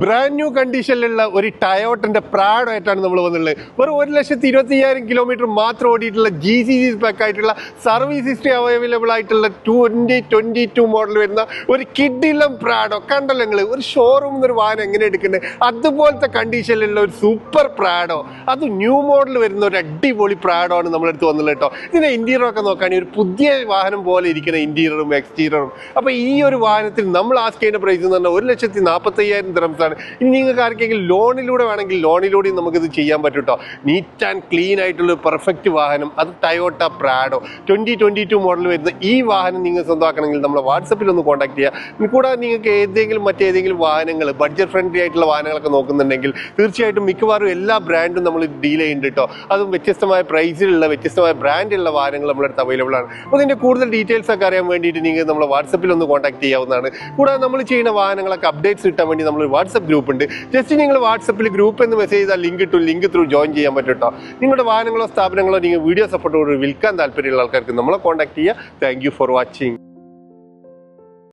Brand new കണ്ടീഷനിലുള്ള ഒരു ടയോട്ടന്റെ Prado ആയിട്ടാണ് നമ്മൾ വന്നുള്ളത്. വെറും 1,25,000 കിലോമീറ്റർ മാത്രം ഓടിയിട്ടുള്ള GCC സ്പെക് ആയിട്ടുള്ള സർവീസ് ഹിസ്റ്ററി അവൈലബിൾ ആയിട്ടുള്ള 2022 മോഡൽ വരുന്ന ഒരു കിഡിലം പ്രാഡോ. കണ്ടല്ലോ നിങ്ങൾ, ഒരു ഷോറൂമിൽ നിന്ന് ഒരു വാഹനം എങ്ങനെ എടുക്കുന്നത് അതുപോലത്തെ കണ്ടീഷനിലുള്ള ഒരു സൂപ്പർ പ്രാഡോ, അത് ന്യൂ മോഡൽ വരുന്ന ഒരു അടിപൊളി പ്രാഡോ ആണ് നമ്മളെടുത്ത് വന്നുള്ളത് കേട്ടോ. ഇതിന്റെ ഇന്റീരിയർ ഒക്കെ നോക്കുകയാണെങ്കിൽ ഒരു പുതിയ വാഹനം പോലെ ഇരിക്കുന്ന ഇന്റീരിയറും എക്സ്റ്റീരിയറും. അപ്പൊ ഈ ഒരു വാഹനത്തിൽ നമ്മൾ ആസ്ക് ചെയ്യുന്ന പ്രൈസ് എന്ന് പറഞ്ഞാൽ 1,45,000 ദിർഹംസാണ്. ഇനി നിങ്ങൾക്ക് ആർക്കെങ്കിലും ലോണിലൂടെ വേണമെങ്കിൽ ലോണിലൂടെയും നമുക്കിത് ചെയ്യാൻ പറ്റും കേട്ടോ. നീറ്റ് ആൻഡ് ക്ലീൻ ആയിട്ടുള്ള പെർഫെക്റ്റ് വാഹനം, അത് ടയോട്ട പ്രാഡോ 2022 മോഡൽ വരുന്ന ഈ വാഹനം നിങ്ങൾ സ്വന്തമാക്കണമെങ്കിൽ നമ്മളെ വാട്സപ്പിൽ ഒന്ന് കോൺടാക്ട് ചെയ്യുക. കൂടാതെ നിങ്ങൾക്ക് മറ്റേതെങ്കിലും വാഹനങ്ങൾ ബഡ്ജറ്റ് ഫ്രണ്ട്ലി ആയിട്ടുള്ള വാഹനങ്ങളൊക്കെ നോക്കുന്നുണ്ടെങ്കിൽ തീർച്ചയായിട്ടും മിക്കവാറും എല്ലാ ബ്രാൻഡും നമ്മൾ ഡീൽ ചെയ്യുന്നുണ്ട് കേട്ടോ. അതും വ്യത്യസ്തമായ പ്രൈസിലുള്ള വ്യത്യസ്തമായ ബ്രാൻഡുള്ള വാഹനങ്ങൾ നമ്മുടെ അടുത്ത് അവൈലബിൾ ആണ്. അപ്പോൾ ഇതിൻ്റെ കൂടുതൽ ഡീറ്റെയിൽസ് ഒക്കെ അറിയാൻ വേണ്ടിയിട്ട് നിങ്ങൾ നമ്മളെ വാട്സപ്പിൽ ഒന്ന് കോൺടാക്ട് ചെയ്യാവുന്നതാണ്. കൂടാതെ നമ്മൾ ചെയ്യുന്ന വാഹനങ്ങളൊക്കെ അപ്ഡേറ്റ്സ് കിട്ടാൻ വേണ്ടി നമ്മൾ വാട്സപ്പ് ഗ്രൂപ്പ് ഉണ്ട്. ജസ്റ്റ് നിങ്ങൾ വാട്സപ്പിൽ ഗ്രൂപ്പ് എന്ന് മെസ്സേജ് ചെയ്താൽ ലിങ്ക് ത്രൂ ജോയിൻ ചെയ്യാൻ പറ്റും കേട്ടോ. നിങ്ങളുടെ വാഹനങ്ങളോ സ്ഥാപനങ്ങളോ നിങ്ങൾ വീഡിയോ സപ്പോർട്ടോട് വിൽക്കാൻ താല്പര്യമുള്ള ആൾക്കാർക്ക് നമ്മളെ കോൺടാക്ട് ചെയ്യുക. Thank you for watching.